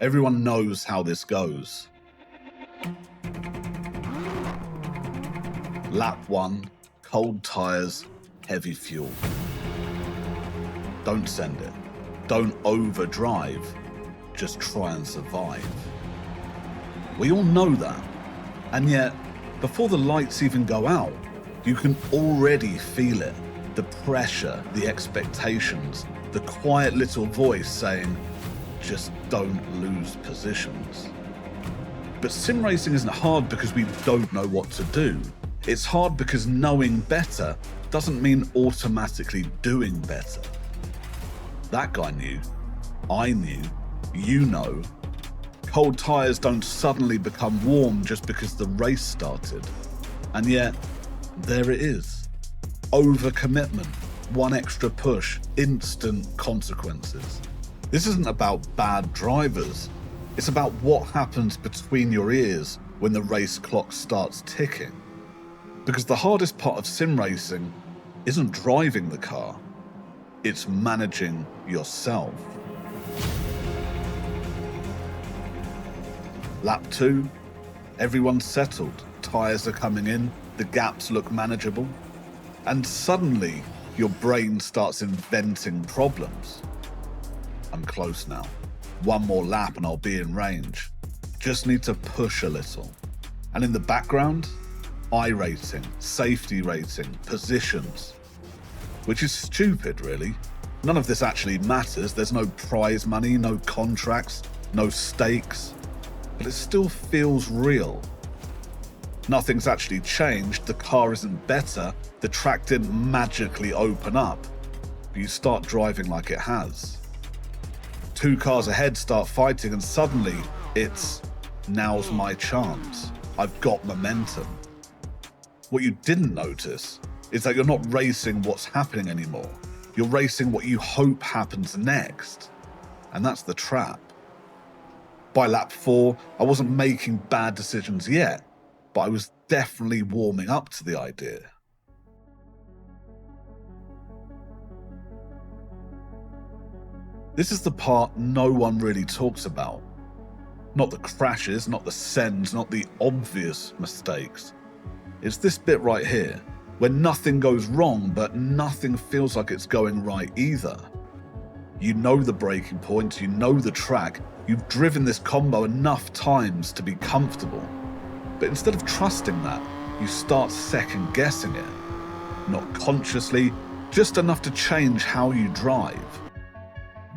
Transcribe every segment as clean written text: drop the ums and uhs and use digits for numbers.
Everyone knows how this goes. Lap 1, cold tyres, heavy fuel. Don't send it. Don't overdrive. Just try and survive. We all know that. And yet, before the lights even go out, you can already feel it. The pressure, the expectations, the quiet little voice saying, just don't lose positions. But sim racing isn't hard because we don't know what to do. It's hard because knowing better doesn't mean automatically doing better. That guy knew. I knew. You know. Cold tyres don't suddenly become warm just because the race started. And yet, there it is. Overcommitment, one extra push, instant consequences. This isn't about bad drivers. It's about what happens between your ears when the race clock starts ticking. Because the hardest part of sim racing isn't driving the car, it's managing yourself. Lap 2, everyone's settled, tyres are coming in, the gaps look manageable, and suddenly your brain starts inventing problems. I'm close now. One more lap and I'll be in range. Just need to push a little. And in the background, iRacing, safety rating, positions. Which is stupid, really. None of this actually matters. There's no prize money, no contracts, no stakes. But it still feels real. Nothing's actually changed, the car isn't better, the track didn't magically open up. But you start driving like it has. 2 cars ahead start fighting and suddenly it's, now's my chance. I've got momentum. What you didn't notice is that you're not racing what's happening anymore. You're racing what you hope happens next. And that's the trap. By lap 4, I wasn't making bad decisions yet, but I was definitely warming up to the idea. This is the part no one really talks about. Not the crashes, not the sends, not the obvious mistakes. It's this bit right here, where nothing goes wrong, but nothing feels like it's going right either. You know the braking points, you know the track, you've driven this combo enough times to be comfortable. But instead of trusting that, you start second guessing it. Not consciously, just enough to change how you drive.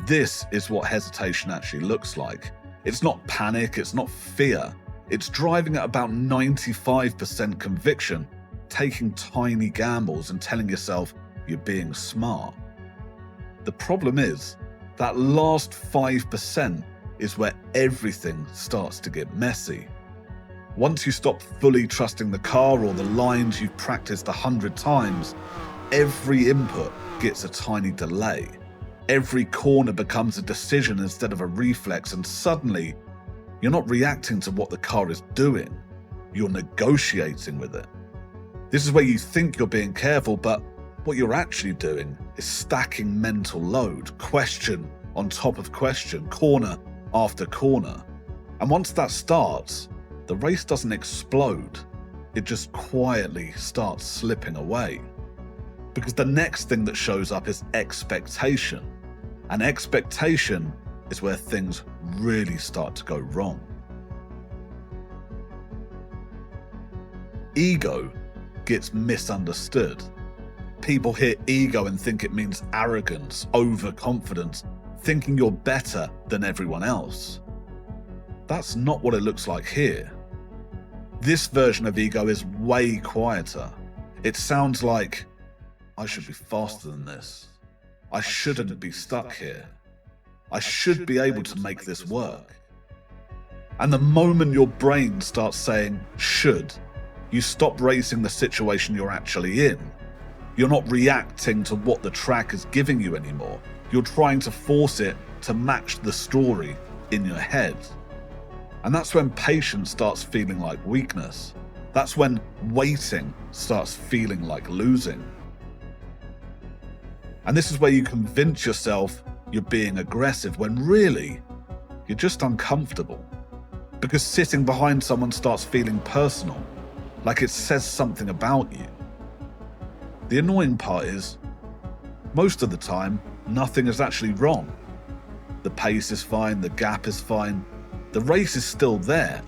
This is what hesitation actually looks like. It's not panic, it's not fear. It's driving at about 95% conviction, taking tiny gambles and telling yourself you're being smart. The problem is, that last 5% is where everything starts to get messy. Once you stop fully trusting the car or the lines you've practiced 100 times, every input gets a tiny delay. Every corner becomes a decision instead of a reflex, and suddenly, you're not reacting to what the car is doing. You're negotiating with it. This is where you think you're being careful, but what you're actually doing is stacking mental load, question on top of question, corner after corner. And once that starts, the race doesn't explode. It just quietly starts slipping away. Because the next thing that shows up is expectation. And expectation is where things really start to go wrong. Ego gets misunderstood. People hear ego and think it means arrogance, overconfidence, thinking you're better than everyone else. That's not what it looks like here. This version of ego is way quieter. It sounds like, I should be faster than this. I shouldn't be stuck here. I should be able to make this work. And the moment your brain starts saying should, you stop racing the situation you're actually in. You're not reacting to what the track is giving you anymore. You're trying to force it to match the story in your head. And that's when patience starts feeling like weakness. That's when waiting starts feeling like losing. And this is where you convince yourself you're being aggressive when really You're just uncomfortable. Because sitting behind someone starts feeling personal, like it says something about you. The annoying part is, most of the time, nothing is actually wrong. The pace is fine, the gap is fine, the race is still there,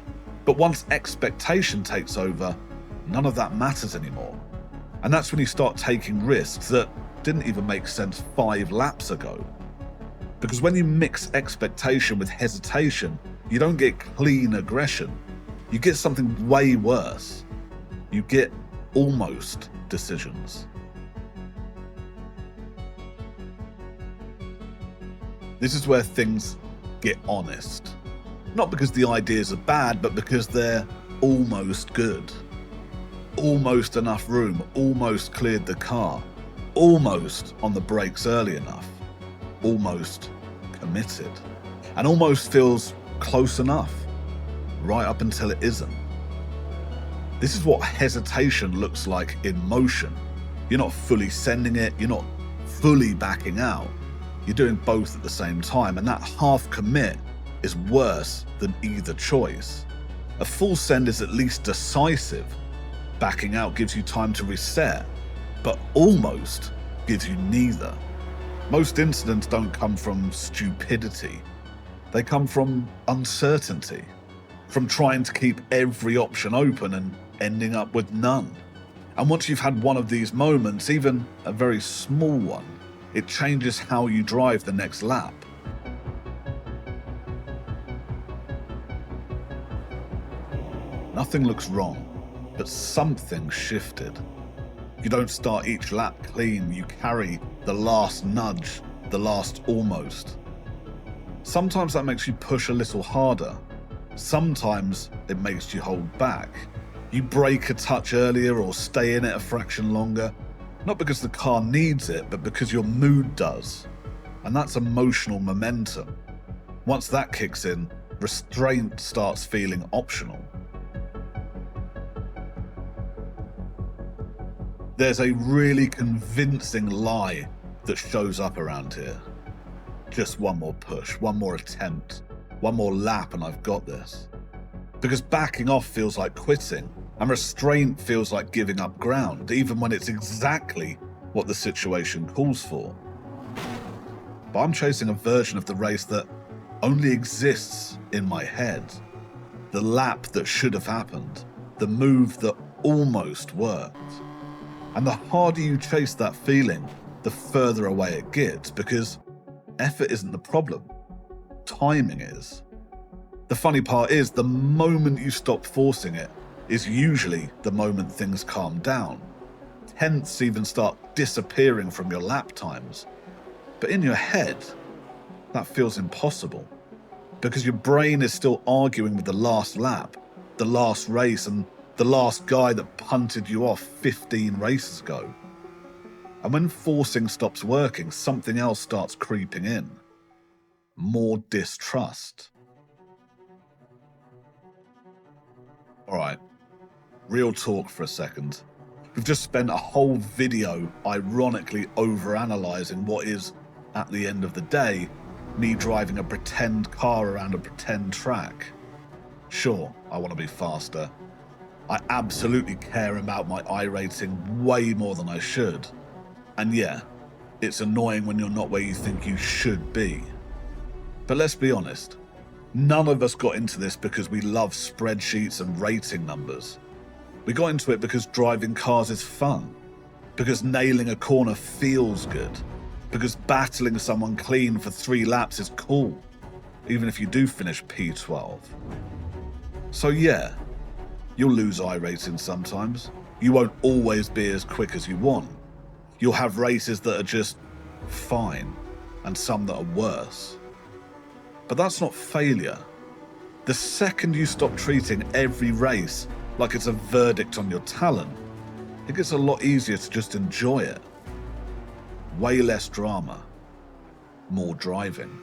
but once expectation takes over, none of that matters anymore. And that's when you start taking risks that didn't even make sense 5 laps ago. Because when you mix expectation with hesitation, you don't get clean aggression. You get something way worse. You get almost decisions. This is where things get honest. Not because the ideas are bad, but because they're almost good. Almost enough room, almost cleared the car, almost on the brakes early enough, almost committed, and almost feels close enough, right up until it isn't. This is what hesitation looks like in motion. You're not fully sending it, you're not fully backing out. You're doing both at the same time, and that half commit is worse than either choice. A full send is at least decisive. Backing out gives you time to reset, but almost gives you neither. Most incidents don't come from stupidity. They come from uncertainty, from trying to keep every option open and ending up with none. And once you've had one of these moments, even a very small one, it changes how you drive the next lap. Nothing looks wrong, but something shifted. You don't start each lap clean, you carry the last nudge, the last almost. Sometimes that makes you push a little harder. Sometimes it makes you hold back. You brake a touch earlier or stay in it a fraction longer, not because the car needs it, but because your mood does. And that's emotional momentum. Once that kicks in, restraint starts feeling optional. There's a really convincing lie that shows up around here. Just one more push, one more attempt, one more lap and I've got this. Because backing off feels like quitting, and restraint feels like giving up ground, even when it's exactly what the situation calls for. But I'm chasing a version of the race that only exists in my head. The lap that should have happened, the move that almost worked. And the harder you chase that feeling, the further away it gets, because effort isn't the problem. Timing is. The funny part is, the moment you stop forcing it is usually the moment things calm down. Tenths even start disappearing from your lap times. But in your head, that feels impossible. Because your brain is still arguing with the last lap, the last race, and the last guy that punted you off 15 races ago. And when forcing stops working, something else starts creeping in. More distrust. Alright, real talk for a second. We've just spent a whole video ironically overanalyzing what is, at the end of the day, me driving a pretend car around a pretend track. Sure, I want to be faster. I absolutely care about my iRacing way more than I should. And yeah, it's annoying when you're not where you think you should be. But let's be honest, none of us got into this because we love spreadsheets and rating numbers. We got into it because driving cars is fun, because nailing a corner feels good, because battling someone clean for 3 laps is cool, even if you do finish P12. So yeah, you'll lose iRacing sometimes. You won't always be as quick as you want. You'll have races that are just fine, and some that are worse. But that's not failure. The second you stop treating every race like it's a verdict on your talent, it gets a lot easier to just enjoy it. Way less drama, more driving.